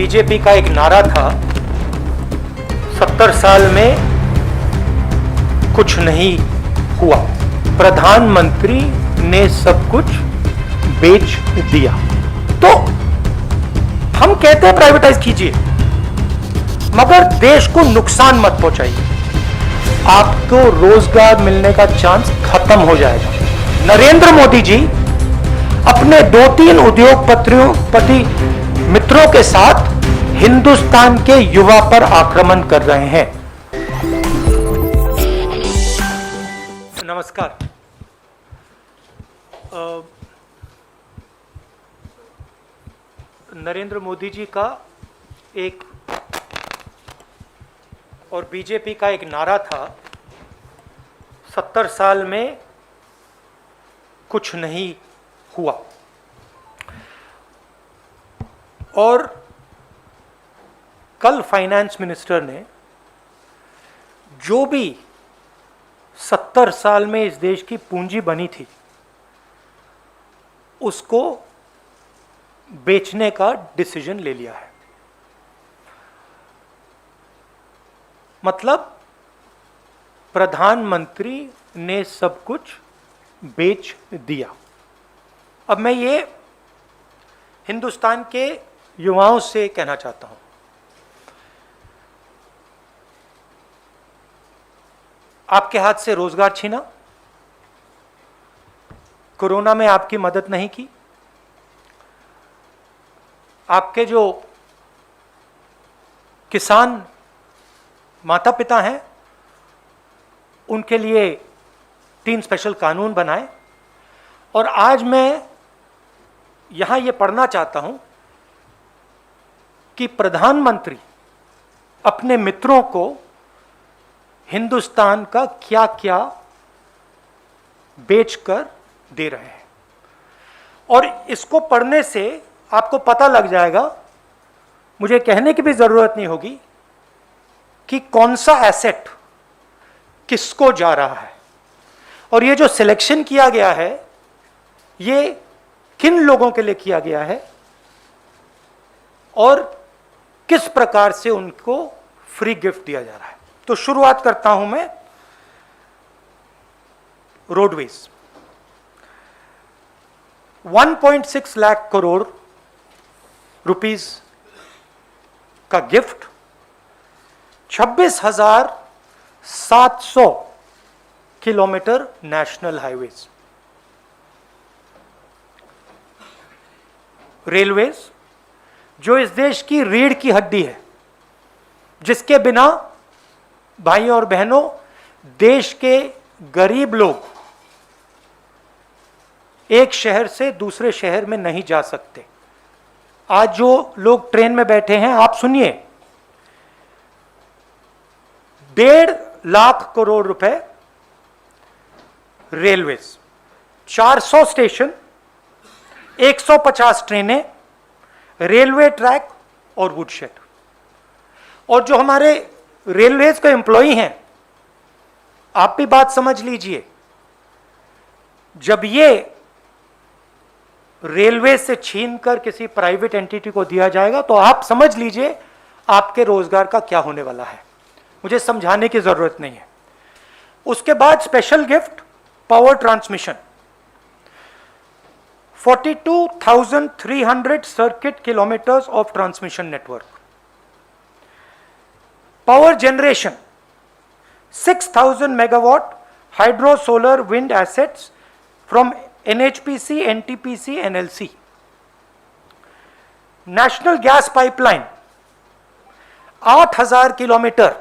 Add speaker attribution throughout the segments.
Speaker 1: BJP का एक नारा था, 70 साल में कुछ नहीं हुआ, प्रधानमंत्री ने सब कुछ बेच दिया। तो हम कहते हैं प्राइवेटाइज कीजिए, मगर देश को नुकसान मत पहुंचाइए, आपको रोजगार मिलने का चांस खत्म हो जाएगा। नरेंद्र मोदी जी अपने 2-3 उद्योगपति मित्रों के साथ हिंदुस्तान के युवा पर आक्रमण कर रहे हैं। नमस्कार। नरेंद्र मोदी जी का एक और बीजेपी का एक नारा था, 70 साल में कुछ नहीं हुआ। और कल फाइनेंस मिनिस्टर ने जो भी 70 साल में इस देश की पूंजी बनी थी उसको बेचने का डिसीजन ले लिया है। मतलब प्रधानमंत्री ने सब कुछ बेच दिया। अब मैं ये हिंदुस्तान के युवाओं से कहना चाहता हूं, आपके हाथ से रोजगार छीना, कोरोना में आपकी मदद नहीं की, आपके जो किसान माता पिता हैं उनके लिए 3 स्पेशल कानून बनाए, और आज मैं यहां यह पढ़ना चाहता हूं कि प्रधानमंत्री अपने मित्रों को हिंदुस्तान का क्या क्या बेचकर दे रहे हैं। और इसको पढ़ने से आपको पता लग जाएगा, मुझे कहने की भी जरूरत नहीं होगी कि कौन सा एसेट किसको जा रहा है, और ये जो सिलेक्शन किया गया है ये किन लोगों के लिए किया गया है और किस प्रकार से उनको फ्री गिफ्ट दिया जा रहा है। तो शुरुआत करता हूं मैं रोडवेज। 1.6 लाख करोड़ रुपीस का gift, 26,700 kilometre national highways. Railways जो इस देश की रीढ़ की हड्डी है, जिसके बिना भाइयों और बहनों देश के गरीब लोग एक शहर से दूसरे शहर में नहीं जा सकते। आज जो लोग ट्रेन में बैठे हैं, आप सुनिए, 1.5 लाख करोड़ रुपए रेलवेज, 400 स्टेशन, 150 ट्रेनें, रेलवे ट्रैक और वुडशेड। और जो हमारे रेलवेज के एम्प्लॉई हैं, आप भी बात समझ लीजिए, जब ये रेलवे से छीनकर किसी प्राइवेट एंटिटी को दिया जाएगा तो आप समझ लीजिए आपके रोजगार का क्या होने वाला है। मुझे समझाने की जरूरत नहीं है। उसके बाद special gift power transmission, 42,300 circuit kilometres of transmission network. Power generation, 6,000 megawatt hydro solar wind assets from NHPC, NTPC, NLC। National gas pipeline, 8,000 kilometre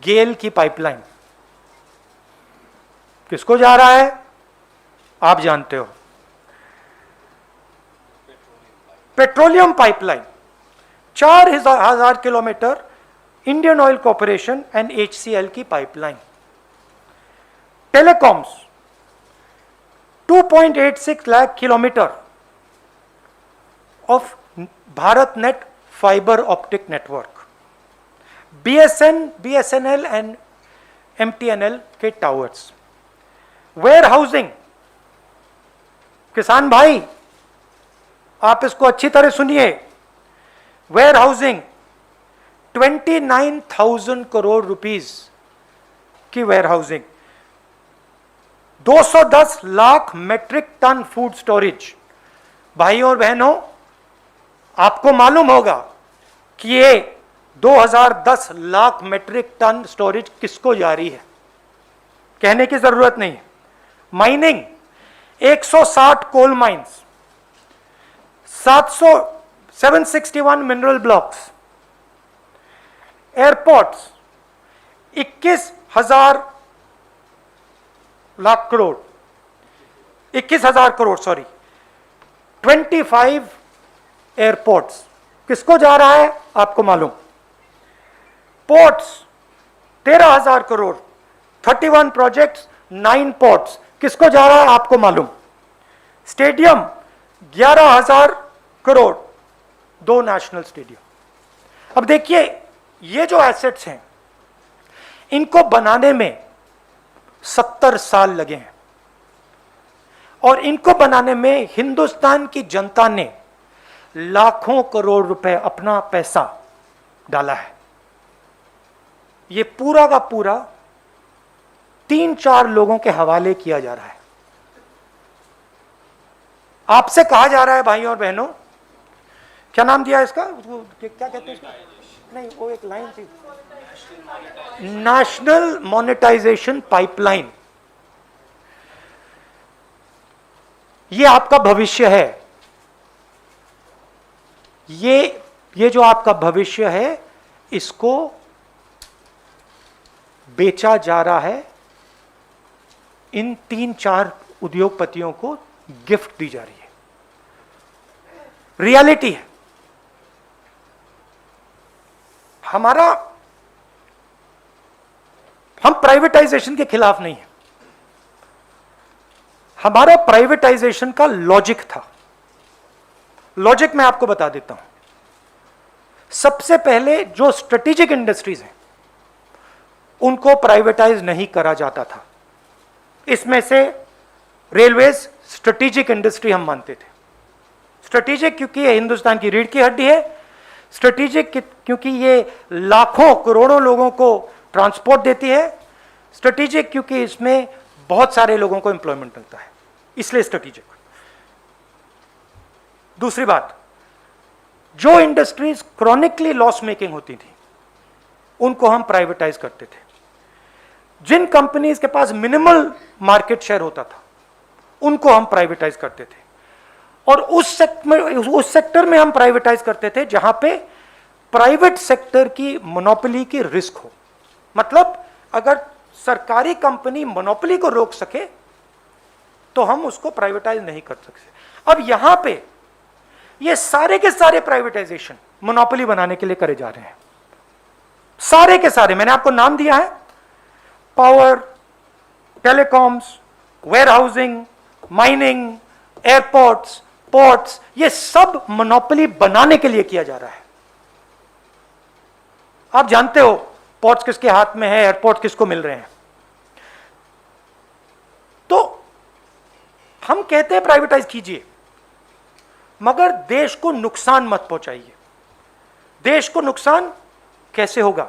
Speaker 1: GAIL की पाइपलाइन। किसको जा रहा है आप जानते हो, petroleum pipeline, 4,000 kilometre Indian oil corporation and HCL की pipeline. Telecoms, 2.86 lakh kilometre of Bharat net fibre optic network. BSNL and MTNL के टावर्स। वेयर हाउसिंग, किसान भाई आप इसको अच्छी तरह सुनिए, वेयर हाउसिंग 29,000 करोड़ रुपीस की warehousing, 210 lakh metric ton food storage. भाइयों और बहनों, आपको मालूम होगा कि ये 2010 लाख मेट्रिक टन स्टोरेज किसको जारी है? कहने की जरूरत नहीं। Mining 160 coal mines, 761 mineral blocks, airports 21,000 lakh crore, 21,000 crore sorry, 25 airports किसको जा रहा है आपको मालूम? पोर्ट्स 13,000 करोड़, 31 प्रोजेक्ट्स, 9 पोर्ट्स किसको जा रहा है आपको मालूम? Stadium 11,000 crore, 2 national stadium. अब देखिए, ये जो एसेट्स हैं इनको बनाने में 70 साल लगे हैं, और इनको बनाने में हिंदुस्तान की जनता ने लाखों करोड़ रुपए अपना पैसा डाला है। ये पूरा का पूरा 3-4 लोगों के हवाले किया जा रहा है। आपसे कहा जा रहा है भाइयों और बहनों, क्या नाम दिया इसका, क्या कहते हैं इसका? नहीं, वो एक लाइन थी, नेशनल मोनेटाइजेशन पाइपलाइन। ये आपका भविष्य है। ये जो आपका भविष्य है, इसको बेचा जा रहा है, इन 3-4 उद्योगपतियों को गिफ्ट दी जा रही है। रियलिटी है। हम प्राइवेटाइजेशन के खिलाफ नहीं है। हमारा प्राइवेटाइजेशन का लॉजिक था। लॉजिक मैं आपको बता देता हूं। सबसे पहले जो स्ट्रेटेजिक इंडस्ट्रीज हैं उनको प्राइवेटाइज नहीं करा जाता था। इसमें से रेलवेज स्ट्रेटेजिक इंडस्ट्री हम मानते थे। स्ट्रेटेजिक क्योंकि ये हिंदुस्तान की रीढ़ की हड्डी है, स्ट्रेटेजिक क्योंकि ये लाखों करोड़ों लोगों को ट्रांसपोर्ट देती है, स्ट्रेटेजिक क्योंकि इसमें बहुत सारे लोगों को एम्प्लॉयमेंट मिलता है, इसलिए स्ट्रेटेजिक। दूसरी बात, जो इंडस्ट्रीज क्रॉनिकली लॉस मेकिंग होती थी उनको हम प्राइवेटाइज करते थे। जिन कंपनीज के पास मिनिमल मार्केट शेयर होता था उनको हम प्राइवेटाइज करते थे, और उस सेक्टर में हम प्राइवेटाइज करते थे जहां पे प्राइवेट सेक्टर की मोनोपोली की रिस्क हो। मतलब अगर सरकारी कंपनी मोनोपोली को रोक सके तो हम उसको प्राइवेटाइज नहीं कर सकते। अब यहां पे ये सारे के सारे प्राइवेटाइजेशन मोनोपोली बनाने के लिए करे जा रहे हैं, सारे के सारे। मैंने आपको नाम दिया है, power, telecoms, warehousing, mining, airports, ports, ये सब मोनोपोली बनाने के लिए किया जा रहा है। आप जानते हो पोर्ट्स किसके हाथ में है, एयरपोर्ट किसको मिल रहे हैं। तो हम कहते हैं प्राइवेटाइज कीजिए, मगर देश को नुकसान मत पहुंचाइए। देश को नुकसान कैसे होगा?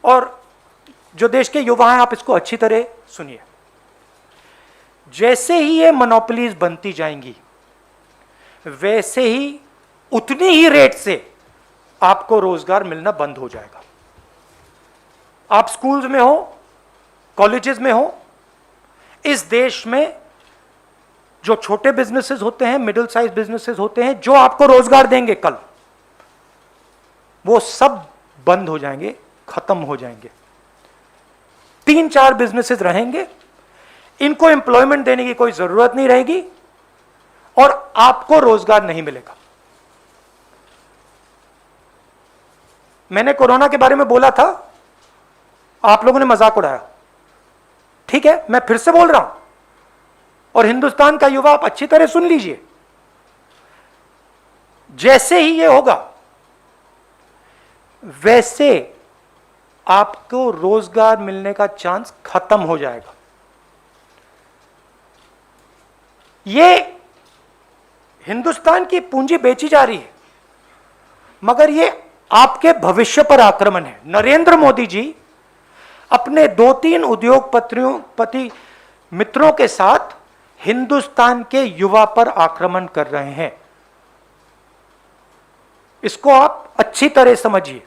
Speaker 1: और जो देश के युवा हैं, आप इसको अच्छी तरह सुनिए। जैसे ही ये मोनोपोलीज बनती जाएंगी, वैसे ही उतनी ही रेट से आपको रोजगार मिलना बंद हो जाएगा। आप स्कूल्स में हो, कॉलेजेस में हो, इस देश में जो छोटे बिजनेसेस होते हैं, मिडिल साइज बिजनेसेस होते हैं, जो आपको रोजगार देंगे कल, वो सब बंद हो जाएंगे, खत्म हो जाएंगे। 3-4 बिजनेसेस रहेंगे, इनको एम्प्लॉयमेंट देने की कोई जरूरत नहीं रहेगी और आपको रोजगार नहीं मिलेगा। मैंने कोरोना के बारे में बोला था, आप लोगों ने मजाक उड़ाया। ठीक है, मैं फिर से बोल रहा हूं, और हिंदुस्तान का युवा आप अच्छी तरह सुन लीजिए। जैसे ही ये होगा, वैसे आपको रोजगार मिलने का चांस खत्म हो जाएगा। ये हिंदुस्तान की पूंजी बेची जा रही है, मगर ये आपके भविष्य पर आक्रमण है। नरेंद्र मोदी जी अपने 2-3 उद्योगपति मित्रों के साथ हिंदुस्तान के युवा पर आक्रमण कर रहे हैं। इसको आप अच्छी तरह समझिए।